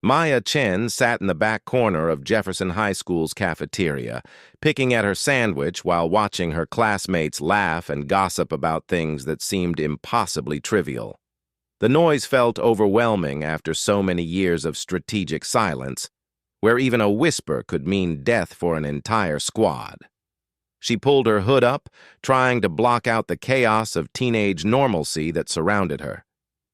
Maya Chen sat in the back corner of Jefferson High School's cafeteria, picking at her sandwich while watching her classmates laugh and gossip about things that seemed impossibly trivial. The noise felt overwhelming after so many years of strategic silence, where even a whisper could mean death for an entire squad. She pulled her hood up, trying to block out the chaos of teenage normalcy that surrounded her.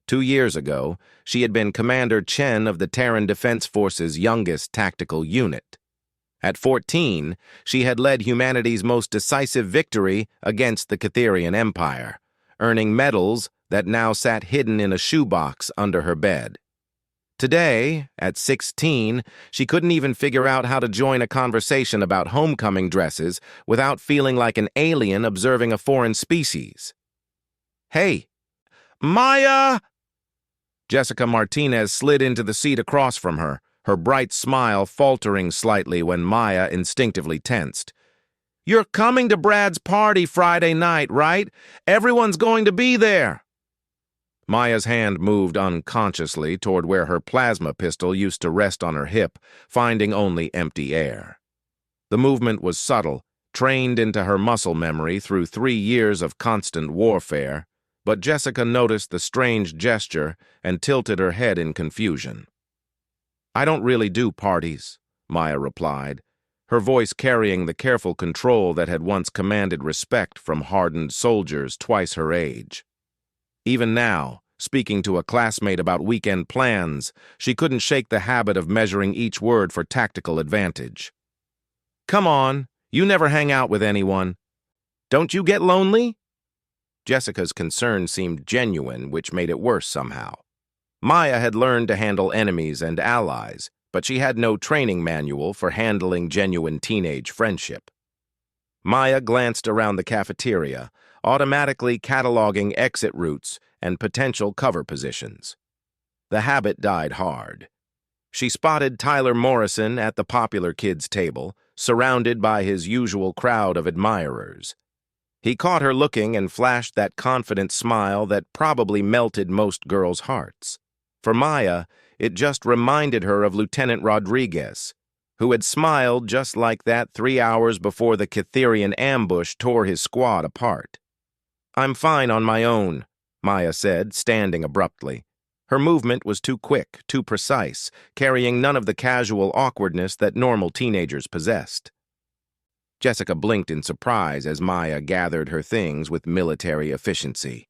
2 years ago, she had been Commander Chen of the Terran Defense Force's youngest tactical unit. At 14, she had led humanity's most decisive victory against the Catherian Empire, earning medals that now sat hidden in a shoebox under her bed. Today, at 16, she couldn't even figure out how to join a conversation about homecoming dresses without feeling like an alien observing a foreign species. "Hey, Maya!" Jessica Martinez slid into the seat across from her, her bright smile faltering slightly when Maya instinctively tensed. "You're coming to Brad's party Friday night, right? Everyone's going to be there." Maya's hand moved unconsciously toward where her plasma pistol used to rest on her hip, finding only empty air. The movement was subtle, trained into her muscle memory through 3 years of constant warfare, but Jessica noticed the strange gesture and tilted her head in confusion. "I don't really do parties," Maya replied, her voice carrying the careful control that had once commanded respect from hardened soldiers twice her age. Even now, speaking to a classmate about weekend plans, she couldn't shake the habit of measuring each word for tactical advantage. "Come on, you never hang out with anyone. Don't you get lonely?" Jessica's concern seemed genuine, which made it worse somehow. Maya had learned to handle enemies and allies, but she had no training manual for handling genuine teenage friendship. Maya glanced around the cafeteria, automatically cataloging exit routes and potential cover positions. The habit died hard. She spotted Tyler Morrison at the popular kids' table, surrounded by his usual crowd of admirers. He caught her looking and flashed that confident smile that probably melted most girls' hearts. For Maya, it just reminded her of Lieutenant Rodriguez, who had smiled just like that 3 hours before the Catherian ambush tore his squad apart. "I'm fine on my own," Maya said, standing abruptly. Her movement was too quick, too precise, carrying none of the casual awkwardness that normal teenagers possessed. Jessica blinked in surprise as Maya gathered her things with military efficiency.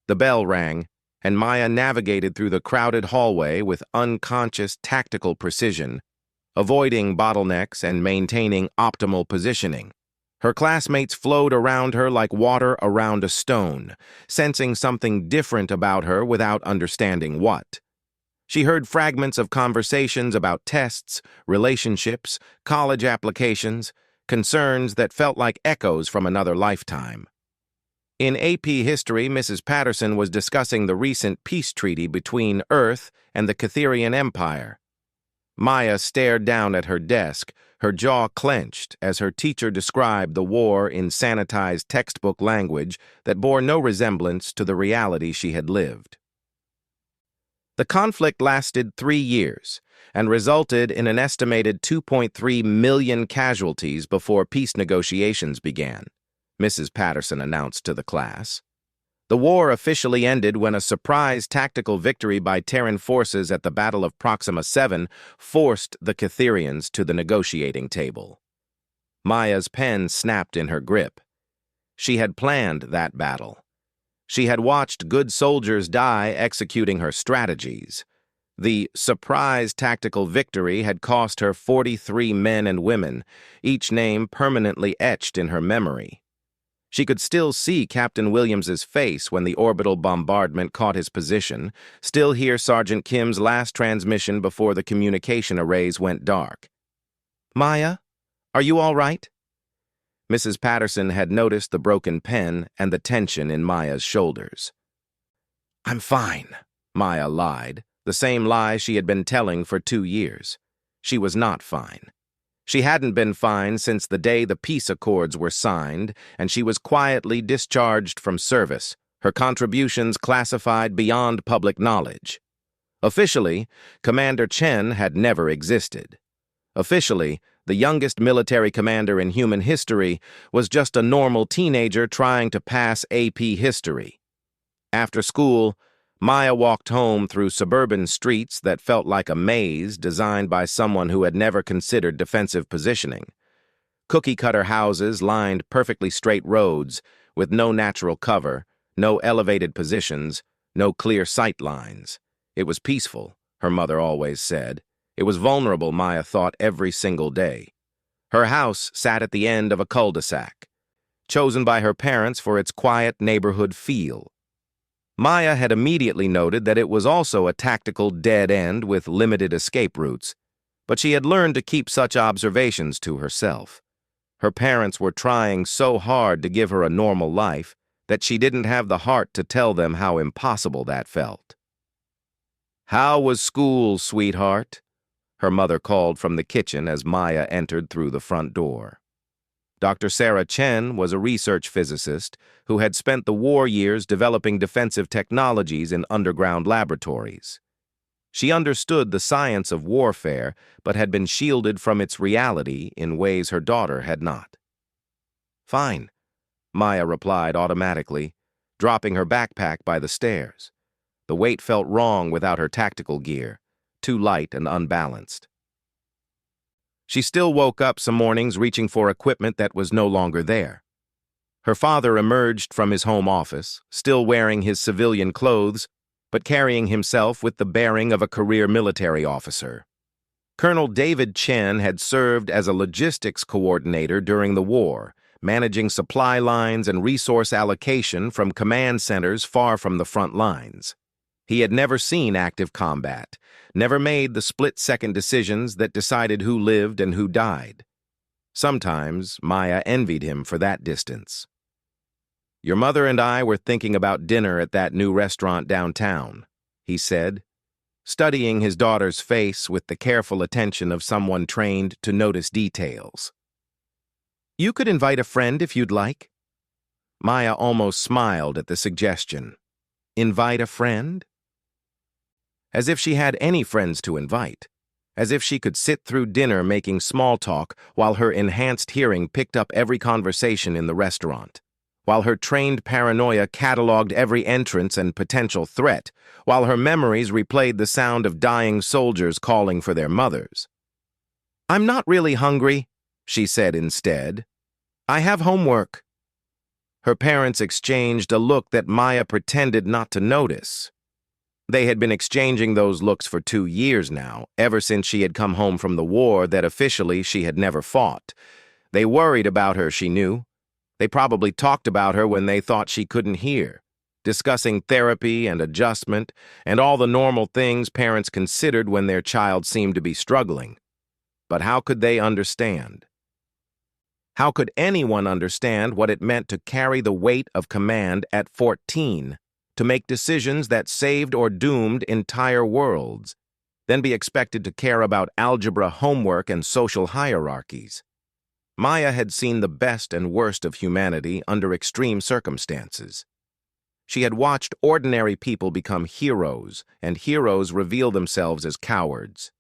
The bell rang, and Maya navigated through the crowded hallway with unconscious tactical precision, avoiding bottlenecks and maintaining optimal positioning. Her classmates flowed around her like water around a stone, sensing something different about her without understanding what. She heard fragments of conversations about tests, relationships, college applications, concerns that felt like echoes from another lifetime. In AP history, Mrs. Patterson was discussing the recent peace treaty between Earth and the Catherian Empire. Maya stared down at her desk, her jaw clenched as her teacher described the war in sanitized textbook language that bore no resemblance to the reality she had lived. The conflict lasted 3 years and resulted in an estimated 2.3 million casualties before peace negotiations began, Mrs. Patterson announced to the class. The war officially ended when a surprise tactical victory by Terran forces at the Battle of Proxima 7 forced the Catherians to the negotiating table. Maya's pen snapped in her grip. She had planned that battle. She had watched good soldiers die executing her strategies. The surprise tactical victory had cost her 43 men and women, each name permanently etched in her memory. She could still see Captain Williams's face when the orbital bombardment caught his position, still hear Sergeant Kim's last transmission before the communication arrays went dark. "Maya, are you all right?" Mrs. Patterson had noticed the broken pen and the tension in Maya's shoulders. "I'm fine," Maya lied, the same lie she had been telling for 2 years. She was not fine. She hadn't been fine since the day the peace accords were signed, and she was quietly discharged from service, her contributions classified beyond public knowledge. Officially, Commander Chen had never existed. Officially, the youngest military commander in human history was just a normal teenager trying to pass AP history. After school, Maya walked home through suburban streets that felt like a maze designed by someone who had never considered defensive positioning. Cookie-cutter houses lined perfectly straight roads with no natural cover, no elevated positions, no clear sight lines. It was peaceful, her mother always said. It was vulnerable, Maya thought every single day. Her house sat at the end of a cul-de-sac, chosen by her parents for its quiet neighborhood feel. Maya had immediately noted that it was also a tactical dead end with limited escape routes, but she had learned to keep such observations to herself. Her parents were trying so hard to give her a normal life that she didn't have the heart to tell them how impossible that felt. "How was school, sweetheart?" her mother called from the kitchen as Maya entered through the front door. Dr. Sarah Chen was a research physicist who had spent the war years developing defensive technologies in underground laboratories. She understood the science of warfare, but had been shielded from its reality in ways her daughter had not. "Fine," Maya replied automatically, dropping her backpack by the stairs. The weight felt wrong without her tactical gear, too light and unbalanced. She still woke up some mornings reaching for equipment that was no longer there. Her father emerged from his home office, still wearing his civilian clothes, but carrying himself with the bearing of a career military officer. Colonel David Chen had served as a logistics coordinator during the war, managing supply lines and resource allocation from command centers far from the front lines. He had never seen active combat, never made the split-second decisions that decided who lived and who died. Sometimes Maya envied him for that distance. "Your mother and I were thinking about dinner at that new restaurant downtown," he said, studying his daughter's face with the careful attention of someone trained to notice details. "You could invite a friend if you'd like." Maya almost smiled at the suggestion. Invite a friend? As if she had any friends to invite. As if she could sit through dinner making small talk while her enhanced hearing picked up every conversation in the restaurant. While her trained paranoia cataloged every entrance and potential threat, while her memories replayed the sound of dying soldiers calling for their mothers. "I'm not really hungry," she said instead. "I have homework." Her parents exchanged a look that Maya pretended not to notice. They had been exchanging those looks for 2 years now, ever since she had come home from the war that officially she had never fought. They worried about her, she knew. They probably talked about her when they thought she couldn't hear, discussing therapy and adjustment and all the normal things parents considered when their child seemed to be struggling. But how could they understand? How could anyone understand what it meant to carry the weight of command at 14, to make decisions that saved or doomed entire worlds, then be expected to care about algebra, homework, and social hierarchies? Maya had seen the best and worst of humanity under extreme circumstances. She had watched ordinary people become heroes, and heroes reveal themselves as cowards.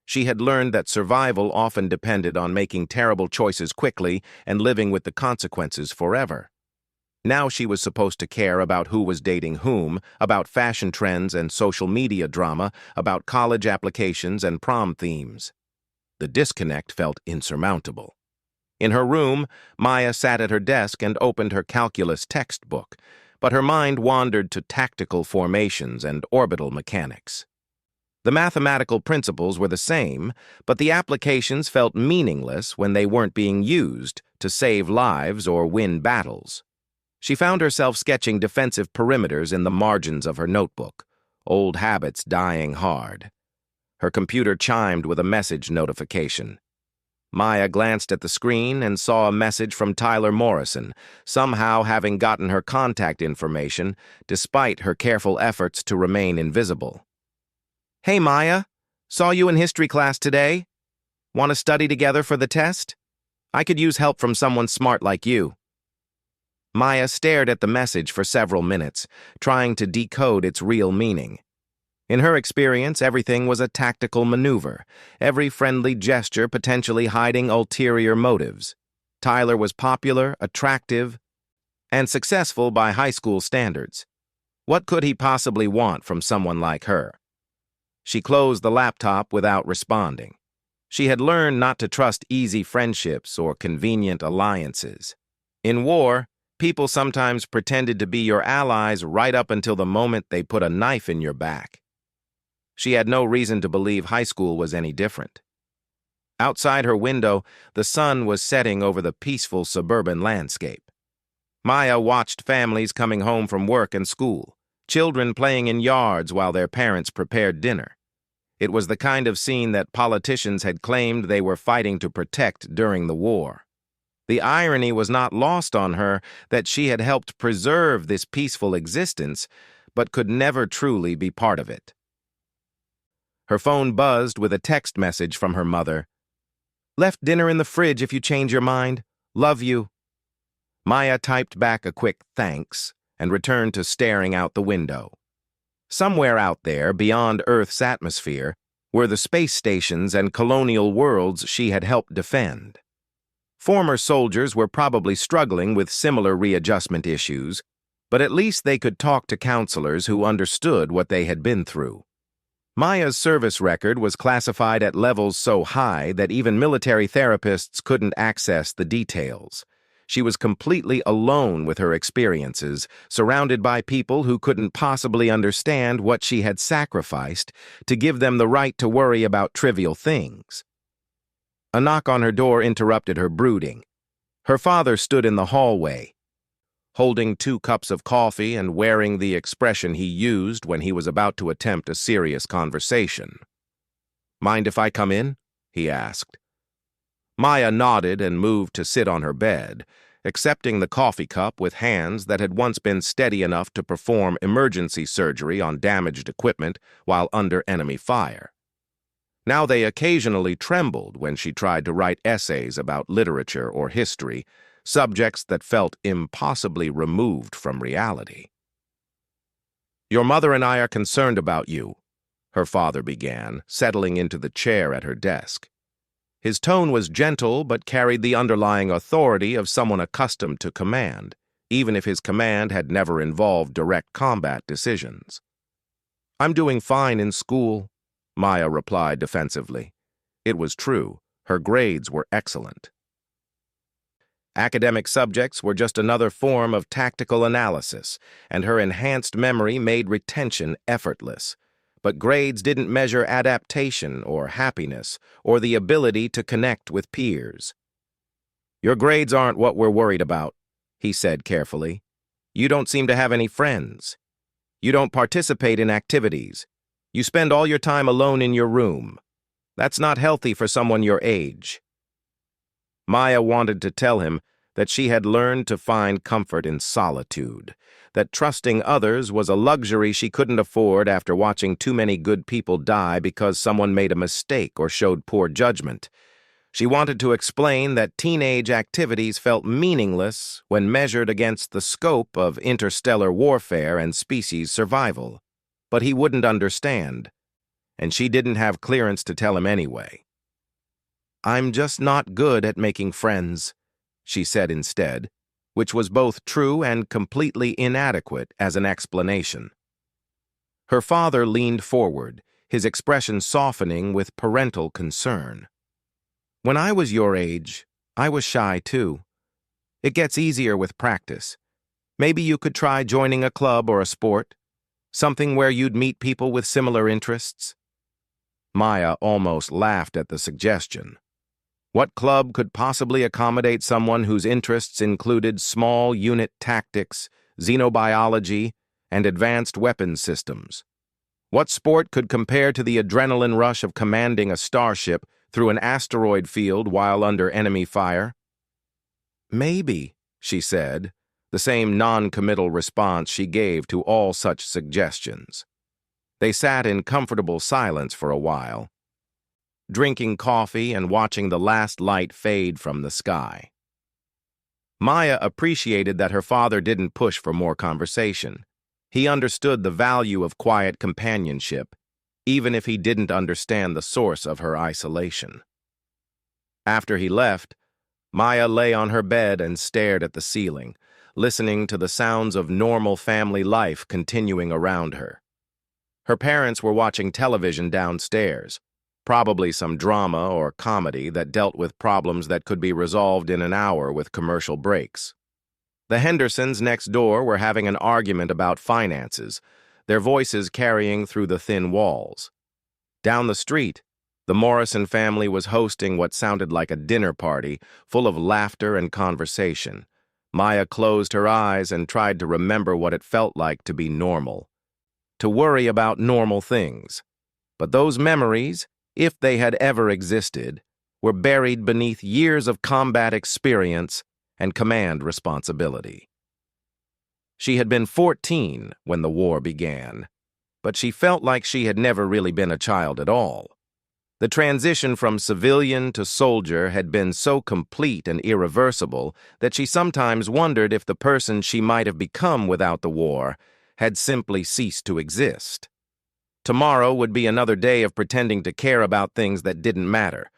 She had learned that survival often depended on making terrible choices quickly and living with the consequences forever. Now she was supposed to care about who was dating whom, about fashion trends and social media drama, about college applications and prom themes. The disconnect felt insurmountable. In her room, Maya sat at her desk and opened her calculus textbook, but her mind wandered to tactical formations and orbital mechanics. The mathematical principles were the same, but the applications felt meaningless when they weren't being used to save lives or win battles. She found herself sketching defensive perimeters in the margins of her notebook, old habits dying hard. Her computer chimed with a message notification. Maya glanced at the screen and saw a message from Tyler Morrison, somehow having gotten her contact information despite her careful efforts to remain invisible. "Hey, Maya. Saw you in history class today. Want to study together for the test? I could use help from someone smart like you." Maya stared at the message for several minutes, trying to decode its real meaning. In her experience, everything was a tactical maneuver, every friendly gesture potentially hiding ulterior motives. Tyler was popular, attractive, and successful by high school standards. What could he possibly want from someone like her? She closed the laptop without responding. She had learned not to trust easy friendships or convenient alliances. In war, people sometimes pretended to be your allies right up until the moment they put a knife in your back. She had no reason to believe high school was any different. Outside her window, the sun was setting over the peaceful suburban landscape. Maya watched families coming home from work and school, children playing in yards while their parents prepared dinner. It was the kind of scene that politicians had claimed they were fighting to protect during the war. The irony was not lost on her that she had helped preserve this peaceful existence, but could never truly be part of it. Her phone buzzed with a text message from her mother. "Left dinner in the fridge if you change your mind. Love you." Maya typed back a quick thanks and returned to staring out the window. Somewhere out there, beyond Earth's atmosphere, were the space stations and colonial worlds she had helped defend. Former soldiers were probably struggling with similar readjustment issues, but at least they could talk to counselors who understood what they had been through. Maya's service record was classified at levels so high that even military therapists couldn't access the details. She was completely alone with her experiences, surrounded by people who couldn't possibly understand what she had sacrificed to give them the right to worry about trivial things. A knock on her door interrupted her brooding. Her father stood in the hallway, holding 2 cups of coffee and wearing the expression he used when he was about to attempt a serious conversation. "Mind if I come in?" he asked. Maya nodded and moved to sit on her bed, accepting the coffee cup with hands that had once been steady enough to perform emergency surgery on damaged equipment while under enemy fire. Now they occasionally trembled when she tried to write essays about literature or history, subjects that felt impossibly removed from reality. "Your mother and I are concerned about you," her father began, settling into the chair at her desk. His tone was gentle but carried the underlying authority of someone accustomed to command, even if his command had never involved direct combat decisions. "I'm doing fine in school," Maya replied defensively. It was true. Her grades were excellent. Academic subjects were just another form of tactical analysis, and her enhanced memory made retention effortless. But grades didn't measure adaptation or happiness or the ability to connect with peers. "Your grades aren't what we're worried about," he said carefully. "You don't seem to have any friends. You don't participate in activities. You spend all your time alone in your room. That's not healthy for someone your age." Maya wanted to tell him that she had learned to find comfort in solitude, that trusting others was a luxury she couldn't afford after watching too many good people die because someone made a mistake or showed poor judgment. She wanted to explain that teenage activities felt meaningless when measured against the scope of interstellar warfare and species survival. But he wouldn't understand, and she didn't have clearance to tell him anyway. "I'm just not good at making friends," she said instead, which was both true and completely inadequate as an explanation. Her father leaned forward, his expression softening with parental concern. "When I was your age, I was shy too. It gets easier with practice. Maybe you could try joining a club or a sport, something where you'd meet people with similar interests." Maya almost laughed at the suggestion. What club could possibly accommodate someone whose interests included small unit tactics, xenobiology, and advanced weapons systems? What sport could compare to the adrenaline rush of commanding a starship through an asteroid field while under enemy fire? "Maybe," she said, the same non-committal response she gave to all such suggestions. They sat in comfortable silence for a while, drinking coffee and watching the last light fade from the sky. Maya appreciated that her father didn't push for more conversation. He understood the value of quiet companionship, even if he didn't understand the source of her isolation. After he left, Maya lay on her bed and stared at the ceiling, listening to the sounds of normal family life continuing around her. Her parents were watching television downstairs, probably some drama or comedy that dealt with problems that could be resolved in an hour with commercial breaks. The Hendersons next door were having an argument about finances, their voices carrying through the thin walls. Down the street, the Morrison family was hosting what sounded like a dinner party, full of laughter and conversation. Maya closed her eyes and tried to remember what it felt like to be normal, to worry about normal things. But those memories, if they had ever existed, were buried beneath years of combat experience and command responsibility. She had been 14 when the war began, but she felt like she had never really been a child at all. The transition from civilian to soldier had been so complete and irreversible that she sometimes wondered if the person she might have become without the war had simply ceased to exist. Tomorrow would be another day of pretending to care about things that didn't matter,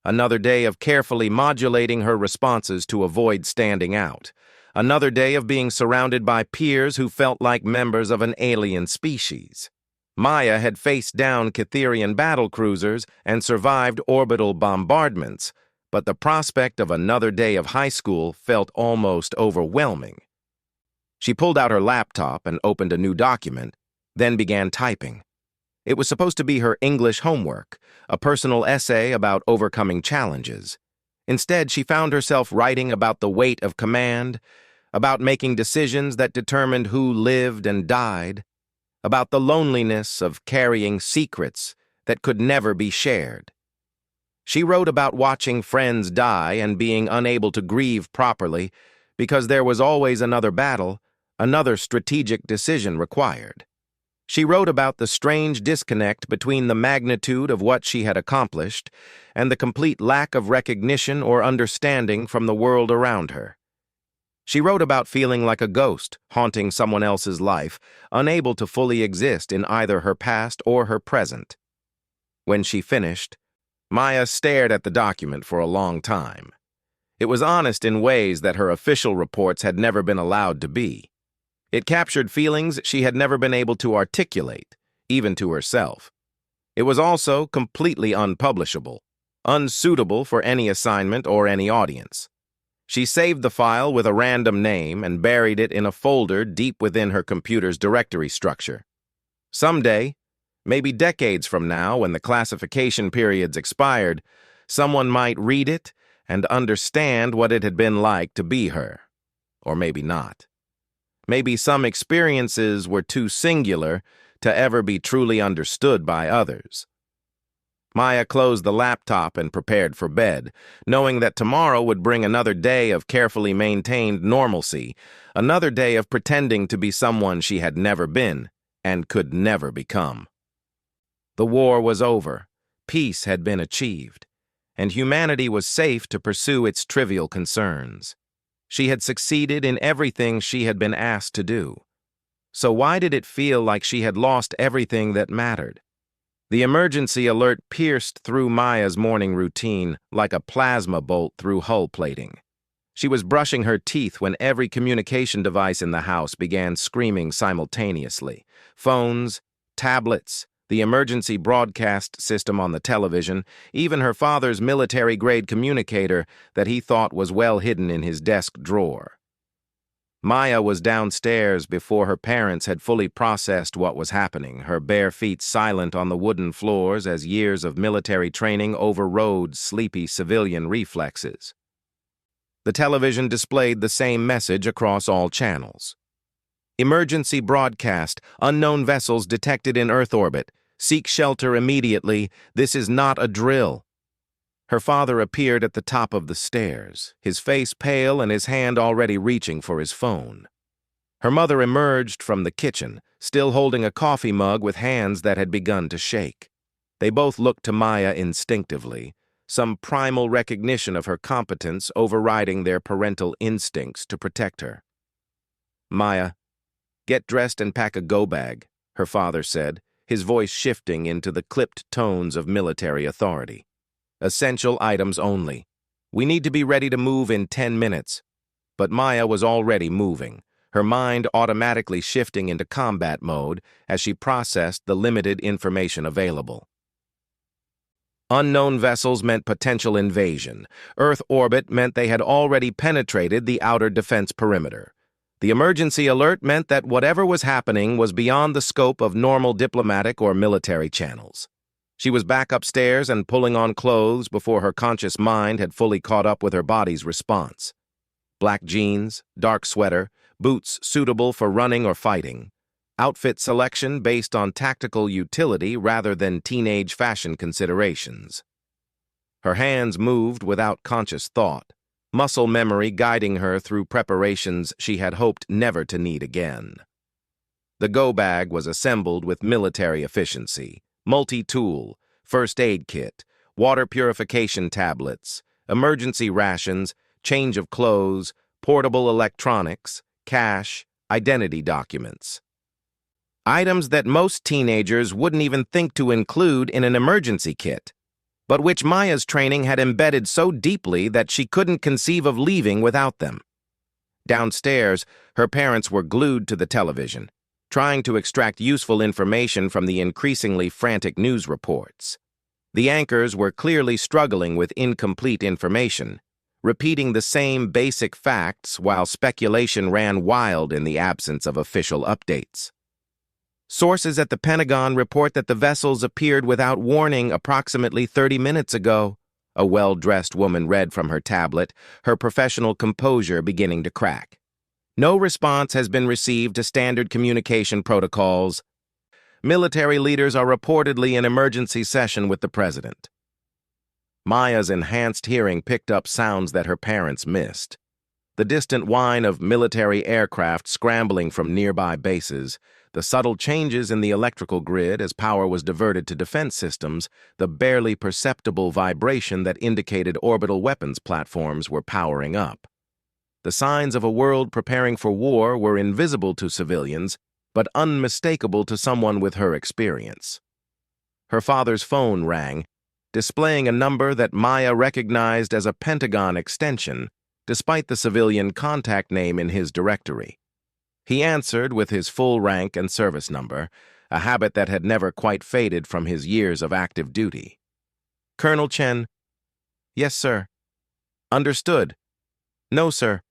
another day of carefully modulating her responses to avoid standing out, another day of being surrounded by peers who felt like members of an alien species. Maya had faced down Catherian battlecruisers and survived orbital bombardments, but the prospect of another day of high school felt almost overwhelming. She pulled out her laptop and opened a new document, then began typing. It was supposed to be her English homework, a personal essay about overcoming challenges. Instead, she found herself writing about the weight of command, about making decisions that determined who lived and died, about the loneliness of carrying secrets that could never be shared. She wrote about watching friends die and being unable to grieve properly because there was always another battle, another strategic decision required. She wrote about the strange disconnect between the magnitude of what she had accomplished and the complete lack of recognition or understanding from the world around her. She wrote about feeling like a ghost haunting someone else's life, unable to fully exist in either her past or her present. When she finished, Maya stared at the document for a long time. It was honest in ways that her official reports had never been allowed to be. It captured feelings she had never been able to articulate, even to herself. It was also completely unpublishable, unsuitable for any assignment or any audience. She saved the file with a random name and buried it in a folder deep within her computer's directory structure. Someday, maybe decades from now when the classification periods expired, someone might read it and understand what it had been like to be her. Or maybe not. Maybe some experiences were too singular to ever be truly understood by others. Maya closed the laptop and prepared for bed, knowing that tomorrow would bring another day of carefully maintained normalcy, another day of pretending to be someone she had never been and could never become. The war was over, peace had been achieved, and humanity was safe to pursue its trivial concerns. She had succeeded in everything she had been asked to do. So why did it feel like she had lost everything that mattered? The emergency alert pierced through Maya's morning routine like a plasma bolt through hull plating. She was brushing her teeth when every communication device in the house began screaming simultaneously. Phones, tablets, the emergency broadcast system on the television, even her father's military-grade communicator that he thought was well hidden in his desk drawer. Maya was downstairs before her parents had fully processed what was happening, her bare feet silent on the wooden floors as years of military training overrode sleepy civilian reflexes. The television displayed the same message across all channels. Emergency broadcast, unknown vessels detected in Earth orbit. Seek shelter immediately. This is not a drill. Her father appeared at the top of the stairs, his face pale and his hand already reaching for his phone. Her mother emerged from the kitchen, still holding a coffee mug with hands that had begun to shake. They both looked to Maya instinctively, some primal recognition of her competence overriding their parental instincts to protect her. "Maya, Get dressed and pack a go-bag, her father said, his voice shifting into the clipped tones of military authority. Essential items only. We need to be ready to move in 10 minutes. But Maya was already moving, her mind automatically shifting into combat mode as she processed the limited information available. Unknown vessels meant potential invasion. Earth orbit meant they had already penetrated the outer defense perimeter. The emergency alert meant that whatever was happening was beyond the scope of normal diplomatic or military channels. She was back upstairs and pulling on clothes before her conscious mind had fully caught up with her body's response. Black jeans, dark sweater, boots suitable for running or fighting. Outfit selection based on tactical utility rather than teenage fashion considerations. Her hands moved without conscious thought, muscle memory guiding her through preparations she had hoped never to need again. The go-bag was assembled with military efficiency, multi-tool, first aid kit, water purification tablets, emergency rations, change of clothes, portable electronics, cash, identity documents. Items that most teenagers wouldn't even think to include in an emergency kit, but which Maya's training had embedded so deeply that she couldn't conceive of leaving without them. Downstairs, her parents were glued to the television, trying to extract useful information from the increasingly frantic news reports. The anchors were clearly struggling with incomplete information, repeating the same basic facts while speculation ran wild in the absence of official updates. Sources at the Pentagon report that the vessels appeared without warning approximately 30 minutes ago, a well-dressed woman read from her tablet, her professional composure beginning to crack. No response has been received to standard communication protocols. Military leaders are reportedly in emergency session with the president. Maya's enhanced hearing picked up sounds that her parents missed. The distant whine of military aircraft scrambling from nearby bases, the subtle changes in the electrical grid as power was diverted to defense systems, the barely perceptible vibration that indicated orbital weapons platforms were powering up. The signs of a world preparing for war were invisible to civilians, but unmistakable to someone with her experience. Her father's phone rang, displaying a number that Maya recognized as a Pentagon extension, despite the civilian contact name in his directory. He answered with his full rank and service number, a habit that had never quite faded from his years of active duty. Colonel Chen. Yes, sir. Understood. No, sir.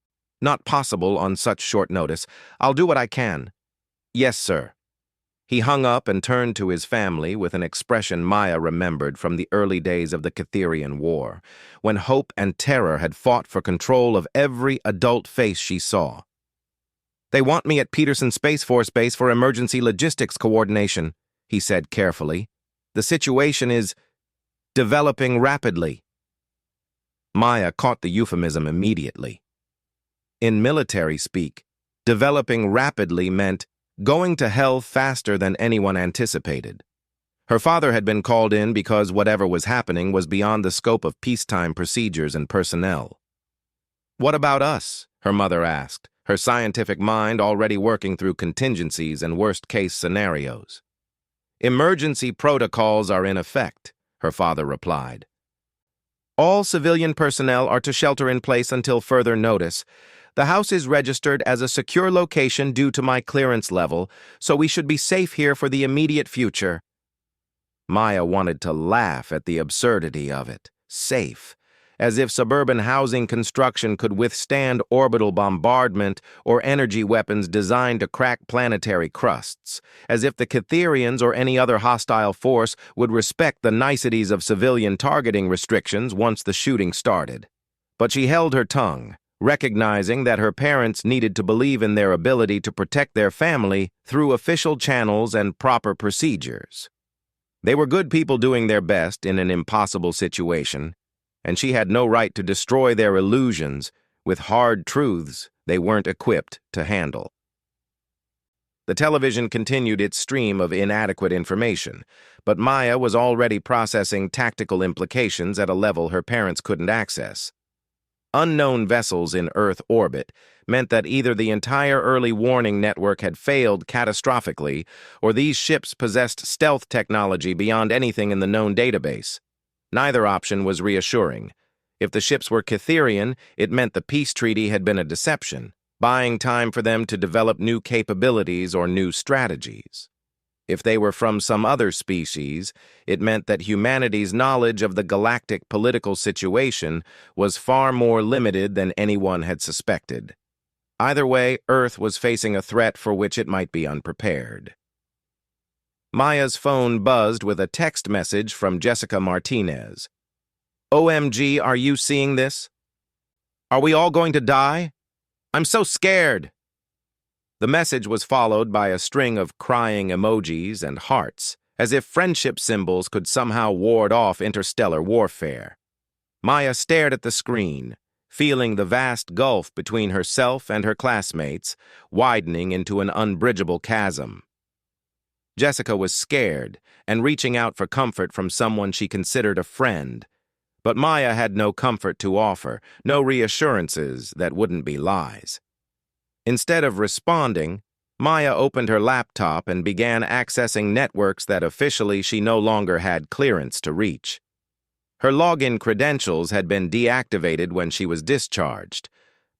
Not possible on such short notice. I'll do what I can. Yes, sir. He hung up and turned to his family with an expression Maya remembered from the early days of the Catherian War, when hope and terror had fought for control of every adult face she saw. They want me at Peterson Space Force Base for emergency logistics coordination, he said carefully. The situation is developing rapidly. Maya caught the euphemism immediately. In military speak, developing rapidly meant going to hell faster than anyone anticipated. Her father had been called in because whatever was happening was beyond the scope of peacetime procedures and personnel. What about us? Her mother asked, her scientific mind already working through contingencies and worst-case scenarios. Emergency protocols are in effect, her father replied. All civilian personnel are to shelter in place until further notice. The house is registered as a secure location due to my clearance level, so we should be safe here for the immediate future. Maya wanted to laugh at the absurdity of it. Safe. As if suburban housing construction could withstand orbital bombardment or energy weapons designed to crack planetary crusts. As if the Catherians or any other hostile force would respect the niceties of civilian targeting restrictions once the shooting started. But she held her tongue, recognizing that her parents needed to believe in their ability to protect their family through official channels and proper procedures. They were good people doing their best in an impossible situation, and she had no right to destroy their illusions with hard truths they weren't equipped to handle. The television continued its stream of inadequate information, but Maya was already processing tactical implications at a level her parents couldn't access. Unknown vessels in Earth orbit meant that either the entire early warning network had failed catastrophically, or these ships possessed stealth technology beyond anything in the known database. Neither option was reassuring. If the ships were Cytherian, it meant the peace treaty had been a deception, buying time for them to develop new capabilities or new strategies. If they were from some other species, it meant that humanity's knowledge of the galactic political situation was far more limited than anyone had suspected. Either way, Earth was facing a threat for which it might be unprepared. Maya's phone buzzed with a text message from Jessica Martinez. "OMG, are you seeing this? Are we all going to die? I'm so scared." The message was followed by a string of crying emojis and hearts, as if friendship symbols could somehow ward off interstellar warfare. Maya stared at the screen, feeling the vast gulf between herself and her classmates widening into an unbridgeable chasm. Jessica was scared and reaching out for comfort from someone she considered a friend, but Maya had no comfort to offer, no reassurances that wouldn't be lies. Instead of responding, Maya opened her laptop and began accessing networks that officially she no longer had clearance to reach. Her login credentials had been deactivated when she was discharged,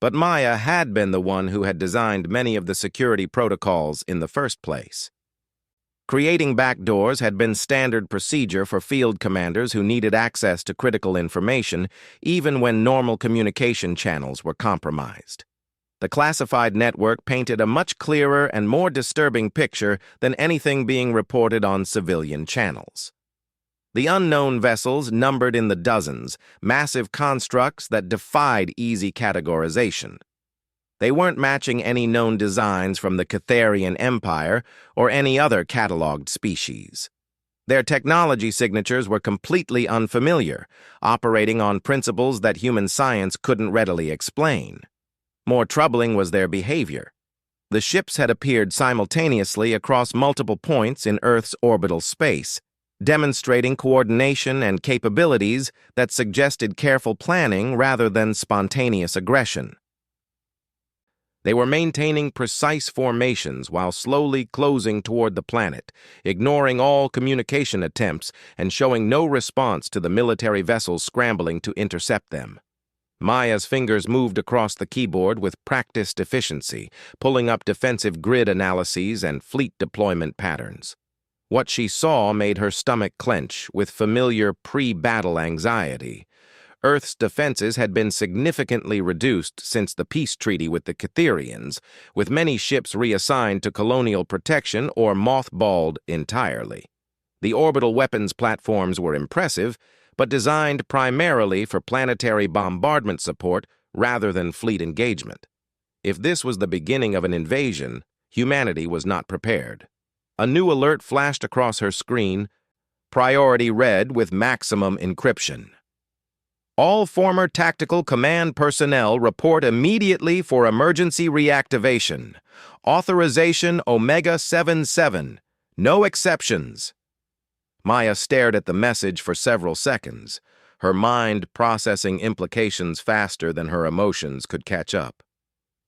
but Maya had been the one who had designed many of the security protocols in the first place. Creating backdoors had been standard procedure for field commanders who needed access to critical information, even when normal communication channels were compromised. The classified network painted a much clearer and more disturbing picture than anything being reported on civilian channels. The unknown vessels numbered in the dozens, massive constructs that defied easy categorization. They weren't matching any known designs from the Cytherian Empire or any other catalogued species. Their technology signatures were completely unfamiliar, operating on principles that human science couldn't readily explain. More troubling was their behavior. The ships had appeared simultaneously across multiple points in Earth's orbital space, demonstrating coordination and capabilities that suggested careful planning rather than spontaneous aggression. They were maintaining precise formations while slowly closing toward the planet, ignoring all communication attempts and showing no response to the military vessels scrambling to intercept them. Maya's fingers moved across the keyboard with practiced efficiency, pulling up defensive grid analyses and fleet deployment patterns. What she saw made her stomach clench with familiar pre-battle anxiety. Earth's defenses had been significantly reduced since the peace treaty with the Cytherians, with many ships reassigned to colonial protection or mothballed entirely. The orbital weapons platforms were impressive, but designed primarily for planetary bombardment support rather than fleet engagement. If this was the beginning of an invasion, humanity was not prepared. A new alert flashed across her screen, priority red with maximum encryption. All former tactical command personnel report immediately for emergency reactivation. Authorization Omega-77. No exceptions. Maya stared at the message for several seconds, her mind processing implications faster than her emotions could catch up.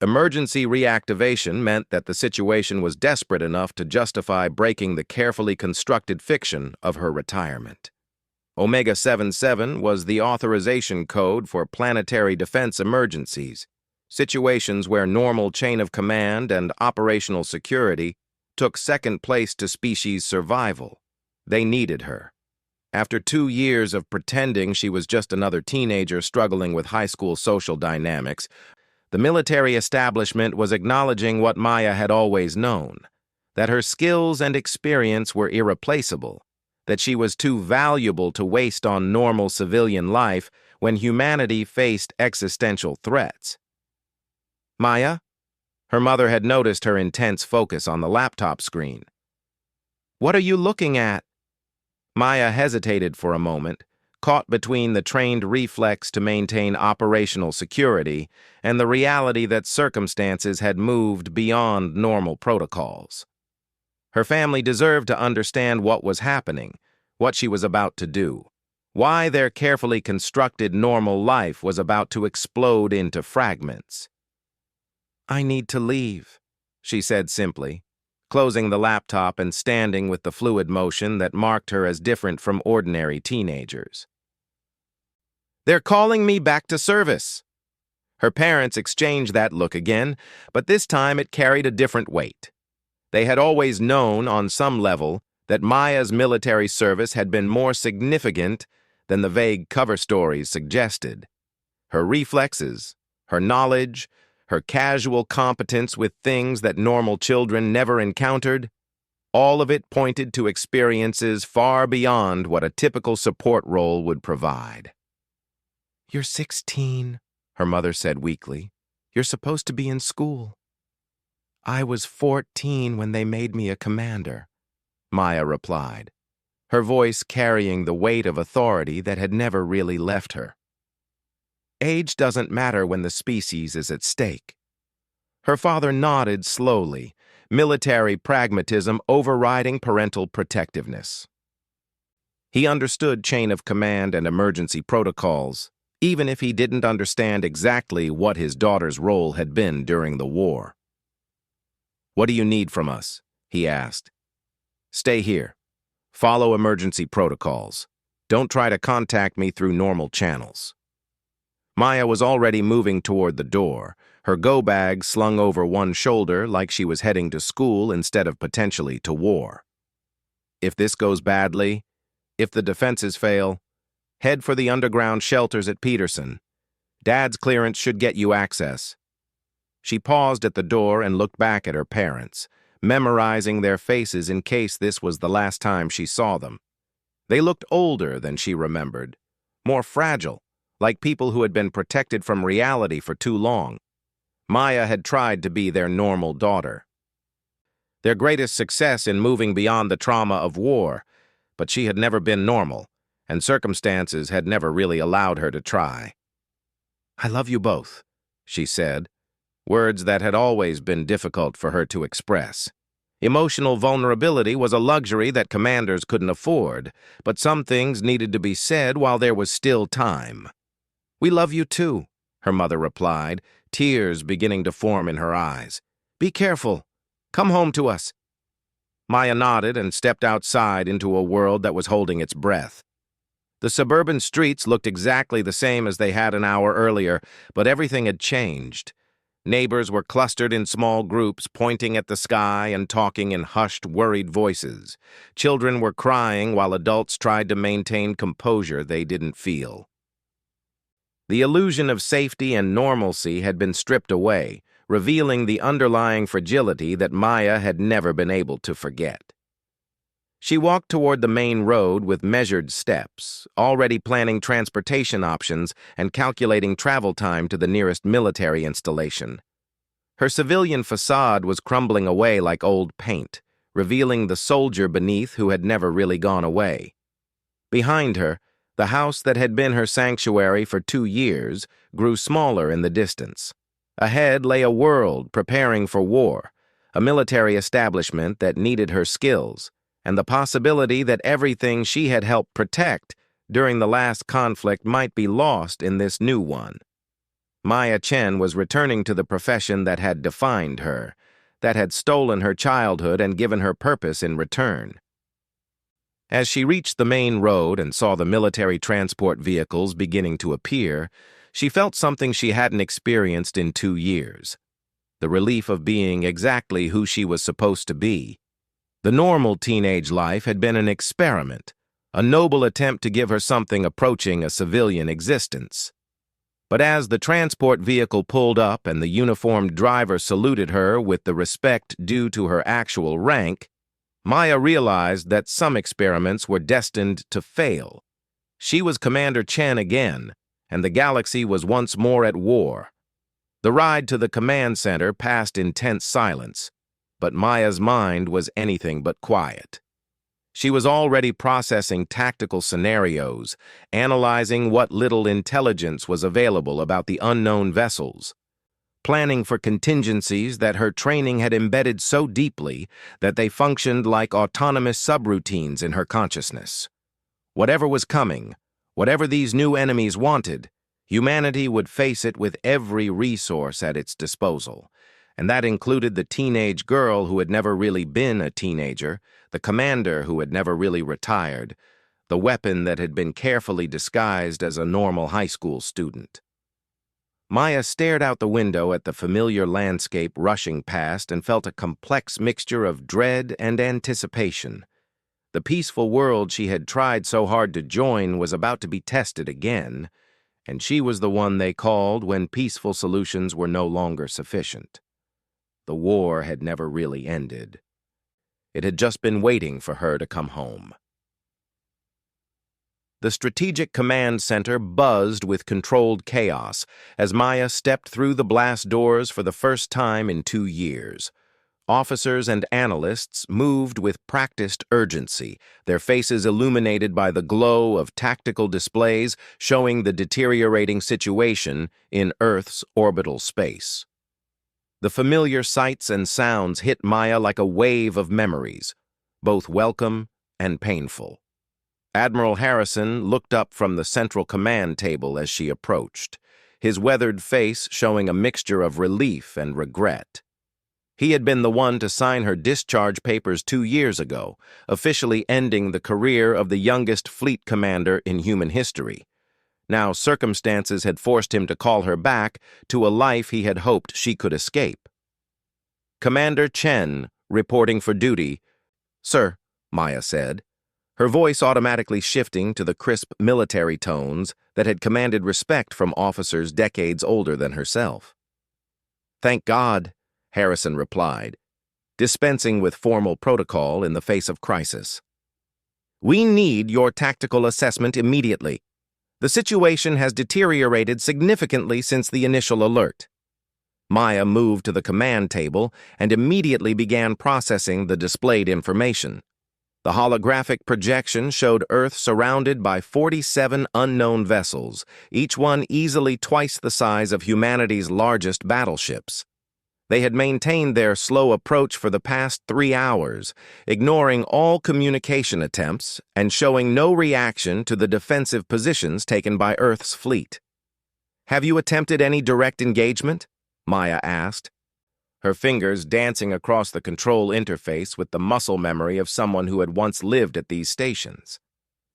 Emergency reactivation meant that the situation was desperate enough to justify breaking the carefully constructed fiction of her retirement. Omega-77 was the authorization code for planetary defense emergencies, situations where normal chain of command and operational security took second place to species survival. They needed her. After 2 years of pretending she was just another teenager struggling with high school social dynamics, the military establishment was acknowledging what Maya had always known, that her skills and experience were irreplaceable, that she was too valuable to waste on normal civilian life when humanity faced existential threats. "Maya?" Her mother had noticed her intense focus on the laptop screen. "What are you looking at?" Maya hesitated for a moment, caught between the trained reflex to maintain operational security and the reality that circumstances had moved beyond normal protocols. Her family deserved to understand what was happening, what she was about to do. Why their carefully constructed normal life was about to explode into fragments. "I need to leave," she said simply, closing the laptop and standing with the fluid motion that marked her as different from ordinary teenagers. "They're calling me back to service." Her parents exchanged that look again, but this time it carried a different weight. They had always known, on some level, that Maya's military service had been more significant than the vague cover stories suggested. Her reflexes, her knowledge, her casual competence with things that normal children never encountered, all of it pointed to experiences far beyond what a typical support role would provide. "You're 16, her mother said weakly. "You're supposed to be in school." "I was 14 when they made me a commander," Maya replied, her voice carrying the weight of authority that had never really left her. "Age doesn't matter when the species is at stake." Her father nodded slowly, military pragmatism overriding parental protectiveness. He understood chain of command and emergency protocols, even if he didn't understand exactly what his daughter's role had been during the war. "What do you need from us?" he asked. "Stay here. Follow emergency protocols. Don't try to contact me through normal channels." Maya was already moving toward the door, her go-bag slung over one shoulder like she was heading to school instead of potentially to war. "If this goes badly, if the defenses fail, head for the underground shelters at Peterson. Dad's clearance should get you access." She paused at the door and looked back at her parents, memorizing their faces in case this was the last time she saw them. They looked older than she remembered, more fragile, like people who had been protected from reality for too long. Maya had tried to be their normal daughter, their greatest success in moving beyond the trauma of war, but she had never been normal, and circumstances had never really allowed her to try. "I love you both," she said, words that had always been difficult for her to express. Emotional vulnerability was a luxury that commanders couldn't afford, but some things needed to be said while there was still time. "We love you too," her mother replied, tears beginning to form in her eyes. "Be careful. Come home to us." Maya nodded and stepped outside into a world that was holding its breath. The suburban streets looked exactly the same as they had an hour earlier, but everything had changed. Neighbors were clustered in small groups, pointing at the sky and talking in hushed, worried voices. Children were crying while adults tried to maintain composure they didn't feel. The illusion of safety and normalcy had been stripped away, revealing the underlying fragility that Maya had never been able to forget. She walked toward the main road with measured steps, already planning transportation options and calculating travel time to the nearest military installation. Her civilian facade was crumbling away like old paint, revealing the soldier beneath who had never really gone away. Behind her, the house that had been her sanctuary for 2 years grew smaller in the distance. Ahead lay a world preparing for war, a military establishment that needed her skills, and the possibility that everything she had helped protect during the last conflict might be lost in this new one. Maya Chen was returning to the profession that had defined her, that had stolen her childhood and given her purpose in return. As she reached the main road and saw the military transport vehicles beginning to appear, she felt something she hadn't experienced in 2 years. The relief of being exactly who she was supposed to be. The normal teenage life had been an experiment, a noble attempt to give her something approaching a civilian existence. But as the transport vehicle pulled up and the uniformed driver saluted her with the respect due to her actual rank, Maya realized that some experiments were destined to fail. She was Commander Chen again, and the galaxy was once more at war. The ride to the command center passed in tense silence, but Maya's mind was anything but quiet. She was already processing tactical scenarios, analyzing what little intelligence was available about the unknown vessels, planning for contingencies that her training had embedded so deeply that they functioned like autonomous subroutines in her consciousness. Whatever was coming, Whatever these new enemies wanted, humanity would face it with every resource at its disposal, and that included the teenage girl who had never really been a teenager, the commander who had never really retired, the weapon that had been carefully disguised as a normal high school student. Maya stared out the window at the familiar landscape rushing past and felt a complex mixture of dread and anticipation. The peaceful world she had tried so hard to join was about to be tested again, and she was the one they called when peaceful solutions were no longer sufficient. The war had never really ended. It had just been waiting for her to come home. The Strategic Command Center buzzed with controlled chaos as Maya stepped through the blast doors for the first time in 2 years. Officers and analysts moved with practiced urgency, their faces illuminated by the glow of tactical displays showing the deteriorating situation in Earth's orbital space. The familiar sights and sounds hit Maya like a wave of memories, both welcome and painful. Admiral Harrison looked up from the central command table as she approached, his weathered face showing a mixture of relief and regret. He had been the one to sign her discharge papers 2 years ago, officially ending the career of the youngest fleet commander in human history. Now circumstances had forced him to call her back to a life he had hoped she could escape. Commander Chen, reporting for duty. "Sir," Maya said, her voice automatically shifting to the crisp military tones that had commanded respect from officers decades older than herself. "Thank God," Harrison replied, dispensing with formal protocol in the face of crisis. "We need your tactical assessment immediately. The situation has deteriorated significantly since the initial alert." Maya moved to the command table and immediately began processing the displayed information. The holographic projection showed Earth surrounded by 47 unknown vessels, each one easily twice the size of humanity's largest battleships. They had maintained their slow approach for the past 3 hours, ignoring all communication attempts and showing no reaction to the defensive positions taken by Earth's fleet. "Have you attempted any direct engagement?" Maya asked, her fingers dancing across the control interface with the muscle memory of someone who had once lived at these stations.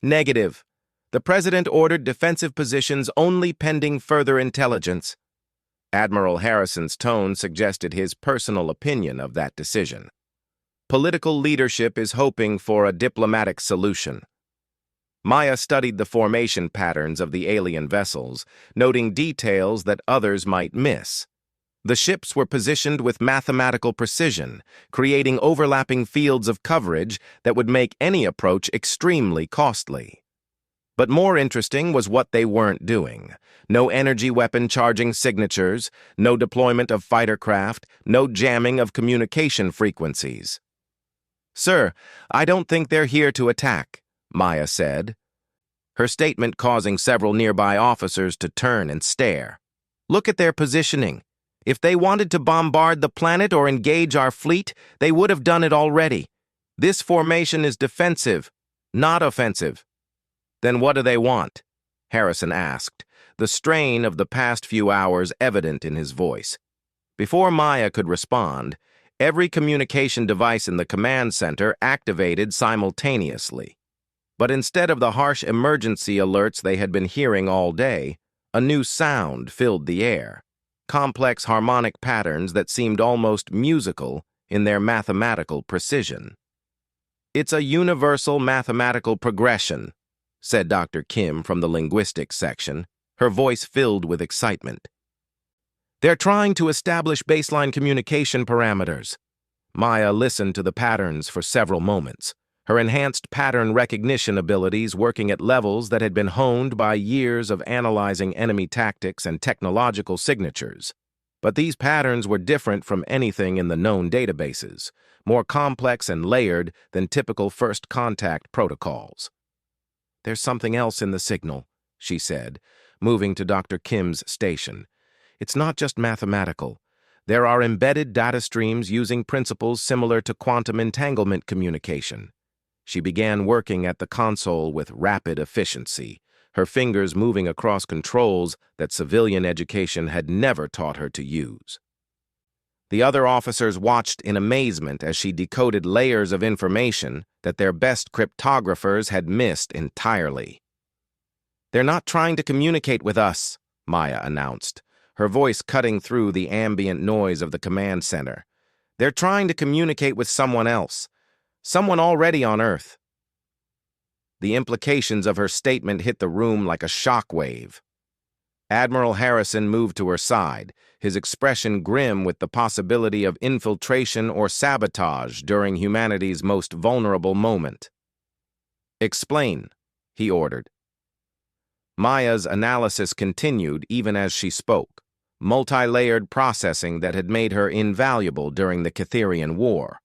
"Negative. The President ordered defensive positions only pending further intelligence." Admiral Harrison's tone suggested his personal opinion of that decision. "Political leadership is hoping for a diplomatic solution." Maya studied the formation patterns of the alien vessels, noting details that others might miss. The ships were positioned with mathematical precision, creating overlapping fields of coverage that would make any approach extremely costly. But more interesting was what they weren't doing. No energy weapon charging signatures, no deployment of fighter craft, no jamming of communication frequencies. "Sir, I don't think they're here to attack," Maya said, her statement causing several nearby officers to turn and stare. "Look at their positioning. If they wanted to bombard the planet or engage our fleet, they would have done it already. This formation is defensive, not offensive." "Then what do they want?" Harrison asked, the strain of the past few hours evident in his voice. Before Maya could respond, every communication device in the command center activated simultaneously. But instead of the harsh emergency alerts they had been hearing all day, a new sound filled the air. Complex harmonic patterns that seemed almost musical in their mathematical precision. "It's a universal mathematical progression," said Dr. Kim from the linguistics section, her voice filled with excitement. "They're trying to establish baseline communication parameters." Maya listened to the patterns for several moments, her enhanced pattern recognition abilities working at levels that had been honed by years of analyzing enemy tactics and technological signatures. But these patterns were different from anything in the known databases, more complex and layered than typical first contact protocols. "There's something else in the signal," she said, moving to Dr. Kim's station. "It's not just mathematical. There are embedded data streams using principles similar to quantum entanglement communication." She began working at the console with rapid efficiency, her fingers moving across controls that civilian education had never taught her to use. The other officers watched in amazement as she decoded layers of information that their best cryptographers had missed entirely. "They're not trying to communicate with us," Maya announced, her voice cutting through the ambient noise of the command center. "They're trying to communicate with someone else, someone already on Earth." The implications of her statement hit the room like a shockwave. Admiral Harrison moved to her side, his expression grim with the possibility of infiltration or sabotage during humanity's most vulnerable moment. "Explain," he ordered. Maya's analysis continued even as she spoke, multi-layered processing that had made her invaluable during the Catherian War.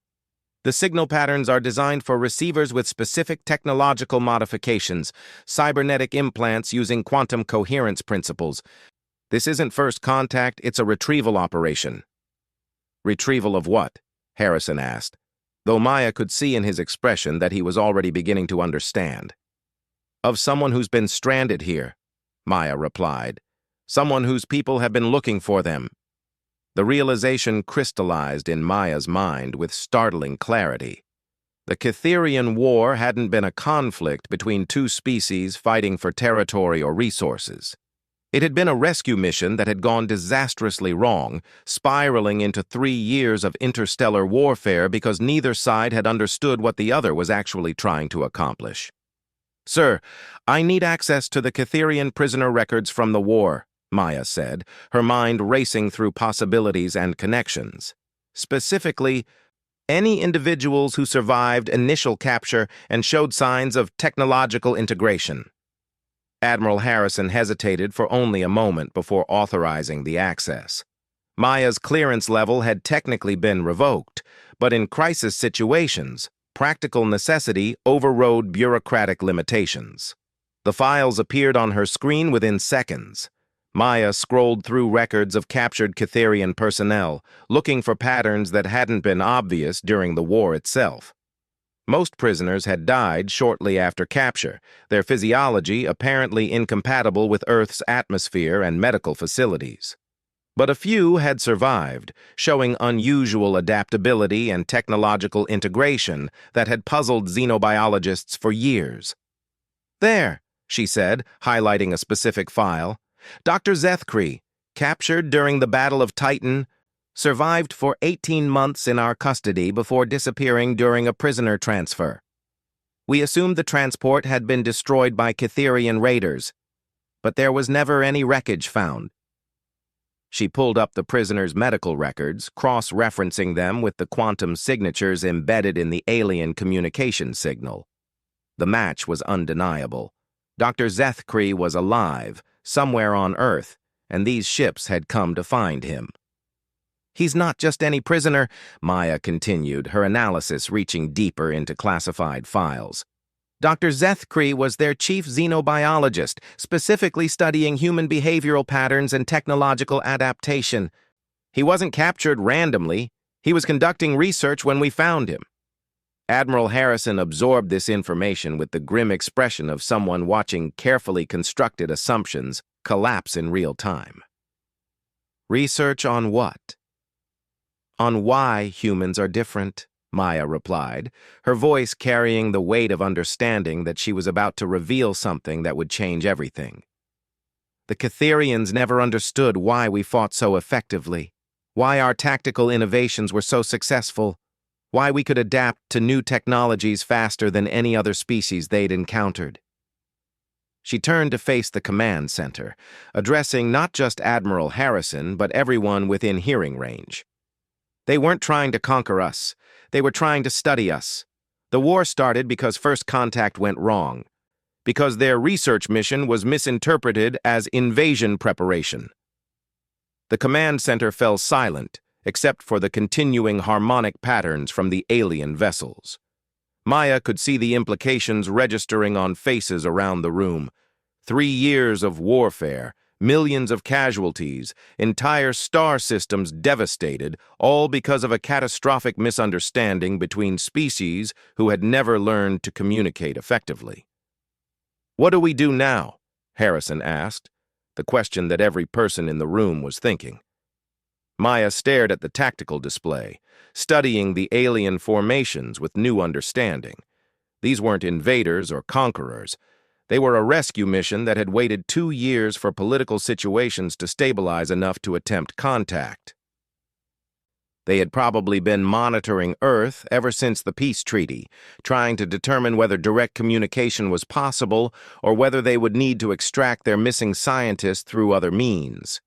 "The signal patterns are designed for receivers with specific technological modifications, cybernetic implants using quantum coherence principles. This isn't first contact, it's a retrieval operation." "Retrieval of what?" Harrison asked, though Maya could see in his expression that he was already beginning to understand. "Of someone who's been stranded here," Maya replied. "Someone whose people have been looking for them." The realization crystallized in Maya's mind with startling clarity. The Catherian War hadn't been a conflict between two species fighting for territory or resources. It had been a rescue mission that had gone disastrously wrong, spiraling into 3 years of interstellar warfare because neither side had understood what the other was actually trying to accomplish. "Sir, I need access to the Catherian prisoner records from the war," Maya said, her mind racing through possibilities and connections. "Specifically, any individuals who survived initial capture and showed signs of technological integration." Admiral Harrison hesitated for only a moment before authorizing the access. Maya's clearance level had technically been revoked, but in crisis situations, practical necessity overrode bureaucratic limitations. The files appeared on her screen within seconds. Maya scrolled through records of captured Catherian personnel, looking for patterns that hadn't been obvious during the war itself. Most prisoners had died shortly after capture, their physiology apparently incompatible with Earth's atmosphere and medical facilities. But a few had survived, showing unusual adaptability and technological integration that had puzzled xenobiologists for years. "There," she said, highlighting a specific file. "Dr. Zethkree, captured during the Battle of Titan, survived for 18 months in our custody before disappearing during a prisoner transfer. We assumed the transport had been destroyed by Catherian raiders, but there was never any wreckage found." She pulled up the prisoner's medical records, cross-referencing them with the quantum signatures embedded in the alien communication signal. The match was undeniable. Dr. Zethkree was alive, somewhere on Earth, and these ships had come to find him. "He's not just any prisoner," Maya continued, her analysis reaching deeper into classified files. "Dr. Zethkree was their chief xenobiologist, specifically studying human behavioral patterns and technological adaptation. He wasn't captured randomly. He was conducting research when we found him." Admiral Harrison absorbed this information with the grim expression of someone watching carefully constructed assumptions collapse in real time. "Research on what?" "On why humans are different," Maya replied, her voice carrying the weight of understanding that she was about to reveal something that would change everything. "The Catherians never understood why we fought so effectively, why our tactical innovations were so successful, why we could adapt to new technologies faster than any other species they'd encountered." She turned to face the command center, addressing not just Admiral Harrison, but everyone within hearing range. "They weren't trying to conquer us. They were trying to study us. The war started because first contact went wrong, because their research mission was misinterpreted as invasion preparation." The command center fell silent, except for the continuing harmonic patterns from the alien vessels. Maya could see the implications registering on faces around the room. 3 years of warfare, millions of casualties, entire star systems devastated, all because of a catastrophic misunderstanding between species who had never learned to communicate effectively. "What do we do now?" Harrison asked, the question that every person in the room was thinking. Maya stared at the tactical display, studying the alien formations with new understanding. These weren't invaders or conquerors. They were a rescue mission that had waited 2 years for political situations to stabilize enough to attempt contact. They had probably been monitoring Earth ever since the peace treaty, trying to determine whether direct communication was possible or whether they would need to extract their missing scientist through other means.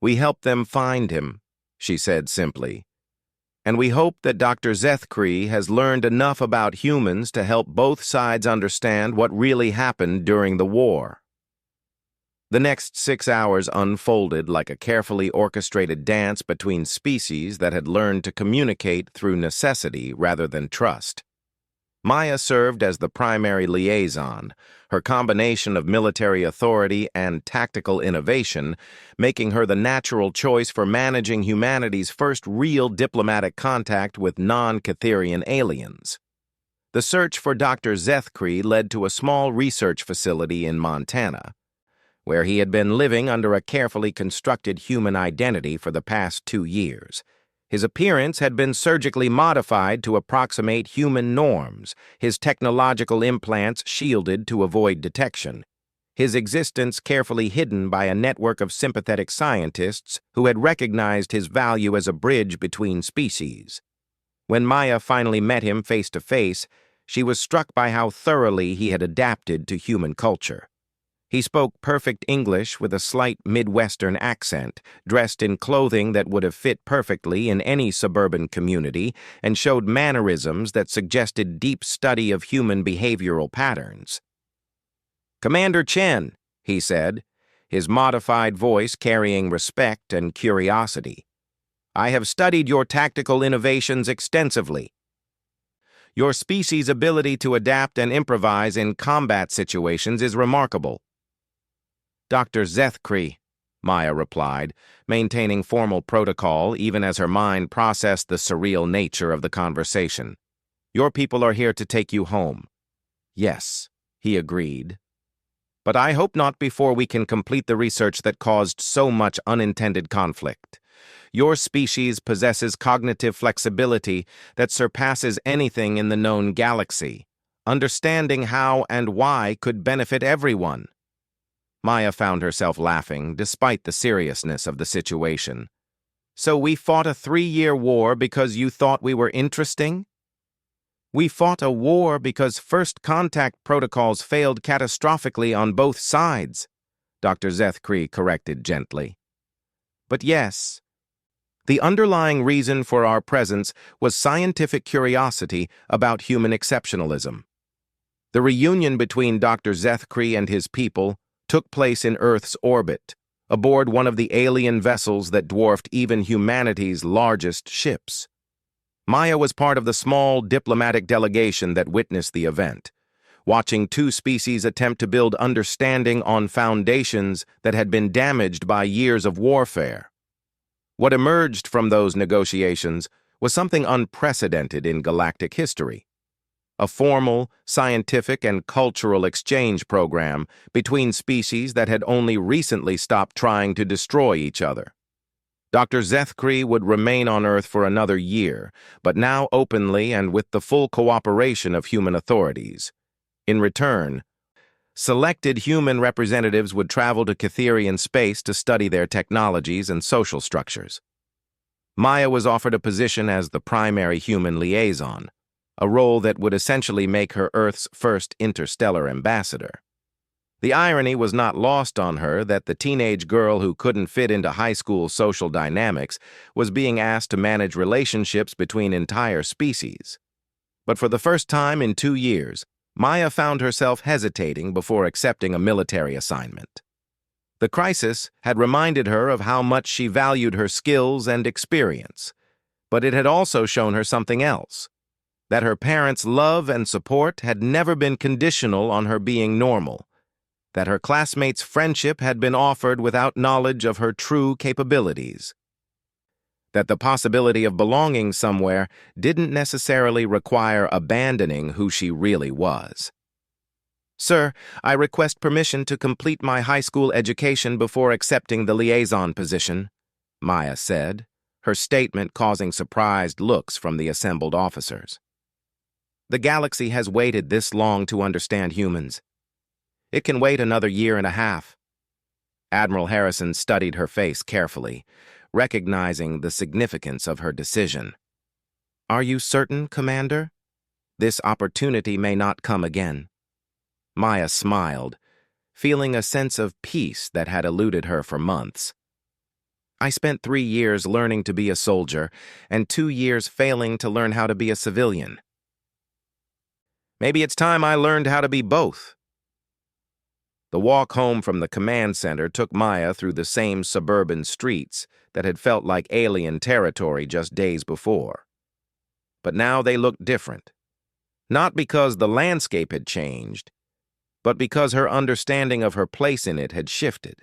"We helped them find him," she said simply. "And we hope that Dr. Zethkree has learned enough about humans to help both sides understand what really happened during the war." The next 6 hours unfolded like a carefully orchestrated dance between species that had learned to communicate through necessity rather than trust. Maya served as the primary liaison, her combination of military authority and tactical innovation, making her the natural choice for managing humanity's first real diplomatic contact with non-Catherian aliens. The search for Dr. Zethkree led to a small research facility in Montana, where he had been living under a carefully constructed human identity for the past 2 years. His appearance had been surgically modified to approximate human norms, his technological implants shielded to avoid detection, his existence carefully hidden by a network of sympathetic scientists who had recognized his value as a bridge between species. When Maya finally met him face to face, she was struck by how thoroughly he had adapted to human culture. He spoke perfect English with a slight Midwestern accent, dressed in clothing that would have fit perfectly in any suburban community, and showed mannerisms that suggested deep study of human behavioral patterns. "Commander Chen," he said, his modified voice carrying respect and curiosity, "I have studied your tactical innovations extensively. Your species' ability to adapt and improvise in combat situations is remarkable." "Dr. Zethkree," Maya replied, maintaining formal protocol even as her mind processed the surreal nature of the conversation. "Your people are here to take you home." "Yes," he agreed. "But I hope not before we can complete the research that caused so much unintended conflict. Your species possesses cognitive flexibility that surpasses anything in the known galaxy. Understanding how and why could benefit everyone." Maya found herself laughing, despite the seriousness of the situation. "So we fought a 3-year war because you thought we were interesting?" "We fought a war because first contact protocols failed catastrophically on both sides," Dr. Zethkree corrected gently. "But yes, the underlying reason for our presence was scientific curiosity about human exceptionalism. The reunion between Dr. Zethkree and his people took place in Earth's orbit, aboard one of the alien vessels that dwarfed even humanity's largest ships. Maya was part of the small diplomatic delegation that witnessed the event, watching 2 species attempt to build understanding on foundations that had been damaged by years of warfare. What emerged from those negotiations was something unprecedented in galactic history: a formal, scientific, and cultural exchange program between species that had only recently stopped trying to destroy each other. Dr. Zethkree would remain on Earth for another year, but now openly and with the full cooperation of human authorities. In return, selected human representatives would travel to Catherian space to study their technologies and social structures. Maya was offered a position as the primary human liaison, a role that would essentially make her Earth's first interstellar ambassador. The irony was not lost on her that the teenage girl who couldn't fit into high school social dynamics was being asked to manage relationships between entire species. But for the first time in 2 years, Maya found herself hesitating before accepting a military assignment. The crisis had reminded her of how much she valued her skills and experience, but it had also shown her something else: that her parents' love and support had never been conditional on her being normal, that her classmates' friendship had been offered without knowledge of her true capabilities, that the possibility of belonging somewhere didn't necessarily require abandoning who she really was. Sir, I request permission to complete my high school education before accepting the liaison position, Maya said, her statement causing surprised looks from the assembled officers. The galaxy has waited this long to understand humans. It can wait another year and a half. Admiral Harrison studied her face carefully, recognizing the significance of her decision. Are you certain, Commander? This opportunity may not come again. Maya smiled, feeling a sense of peace that had eluded her for months. I spent 3 years learning to be a soldier and 2 years failing to learn how to be a civilian. Maybe it's time I learned how to be both. The walk home from the command center took Maya through the same suburban streets that had felt like alien territory just days before. But now they looked different. Not because the landscape had changed, but because her understanding of her place in it had shifted.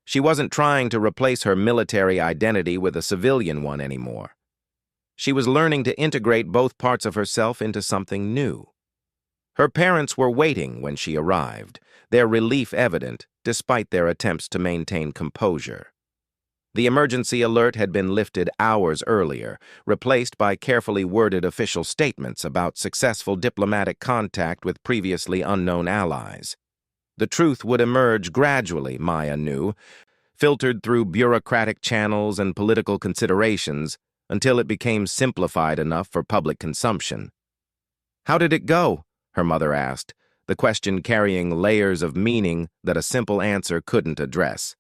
She wasn't trying to replace her military identity with a civilian one anymore. She was learning to integrate both parts of herself into something new. Her parents were waiting when she arrived, their relief evident despite their attempts to maintain composure. The emergency alert had been lifted hours earlier, replaced by carefully worded official statements about successful diplomatic contact with previously unknown allies. The truth would emerge gradually, Maya knew, filtered through bureaucratic channels and political considerations until it became simplified enough for public consumption. How did it go? Her mother asked, the question carrying layers of meaning that a simple answer couldn't address.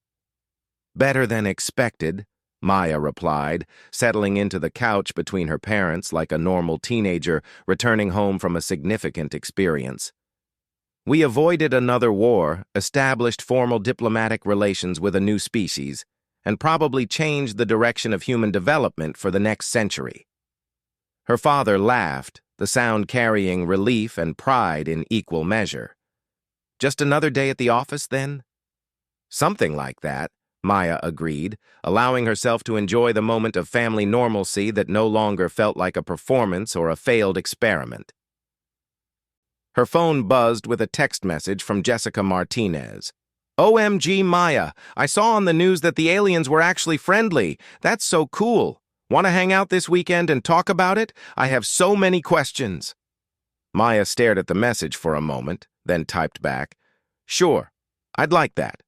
Better than expected, Maya replied, settling into the couch between her parents like a normal teenager returning home from a significant experience. We avoided another war, established formal diplomatic relations with a new species, and probably changed the direction of human development for the next century. Her father laughed, the sound carrying relief and pride in equal measure. Just another day at the office, then? Something like that, Maya agreed, allowing herself to enjoy the moment of family normalcy that no longer felt like a performance or a failed experiment. Her phone buzzed with a text message from Jessica Martinez. OMG, Maya, I saw on the news that the aliens were actually friendly. That's so cool. Want to hang out this weekend and talk about it? I have so many questions. Maya stared at the message for a moment, then typed back, Sure, I'd like that.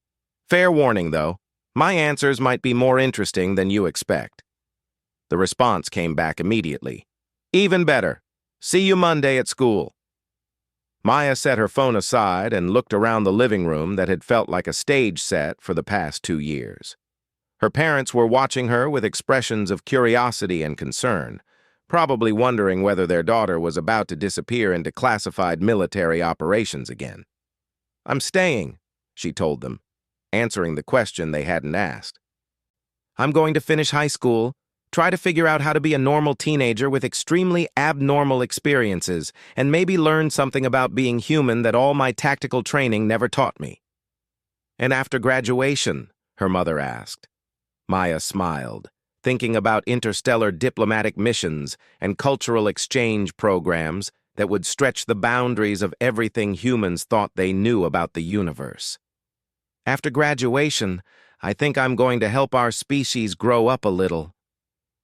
Fair warning, though. My answers might be more interesting than you expect. The response came back immediately. Even better. See you Monday at school. Maya set her phone aside and looked around the living room that had felt like a stage set for the past 2 years. Her parents were watching her with expressions of curiosity and concern, probably wondering whether their daughter was about to disappear into classified military operations again. I'm staying, she told them, answering the question they hadn't asked. I'm going to finish high school, try to figure out how to be a normal teenager with extremely abnormal experiences, and maybe learn something about being human that all my tactical training never taught me. And after graduation, her mother asked. Maya smiled, thinking about interstellar diplomatic missions and cultural exchange programs that would stretch the boundaries of everything humans thought they knew about the universe. After graduation, I think I'm going to help our species grow up a little.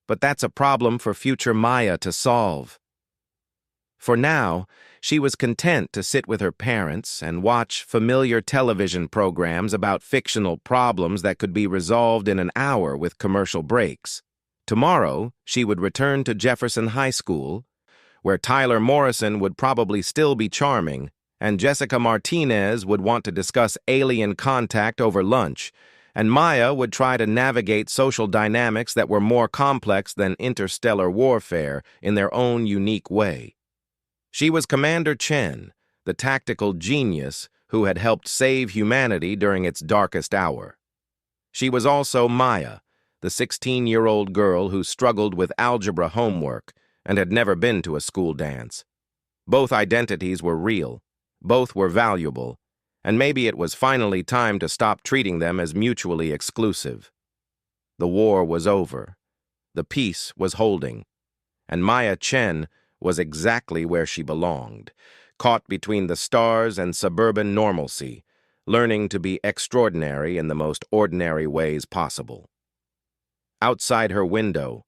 But that's a problem for future Maya to solve. For now, she was content to sit with her parents and watch familiar television programs about fictional problems that could be resolved in an hour with commercial breaks. Tomorrow, she would return to Jefferson High School, where Tyler Morrison would probably still be charming, and Jessica Martinez would want to discuss alien contact over lunch, and Maya would try to navigate social dynamics that were more complex than interstellar warfare in their own unique way. She was Commander Chen, the tactical genius who had helped save humanity during its darkest hour. She was also Maya, the 16-year-old girl who struggled with algebra homework and had never been to a school dance. Both identities were real, both were valuable, and maybe it was finally time to stop treating them as mutually exclusive. The war was over. The peace was holding, and Maya Chen was exactly where she belonged, caught between the stars and suburban normalcy, learning to be extraordinary in the most ordinary ways possible. Outside her window,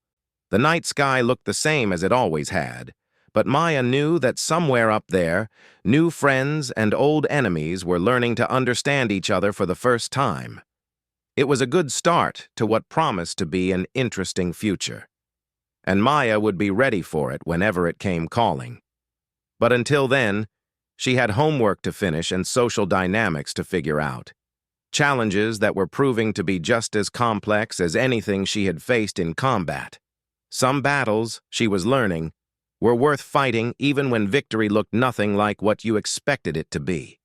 the night sky looked the same as it always had, but Maya knew that somewhere up there, new friends and old enemies were learning to understand each other for the first time. It was a good start to what promised to be an interesting future, and Maya would be ready for it whenever it came calling. But until then, she had homework to finish and social dynamics to figure out. Challenges that were proving to be just as complex as anything she had faced in combat. Some battles, she was learning, were worth fighting even when victory looked nothing like what you expected it to be.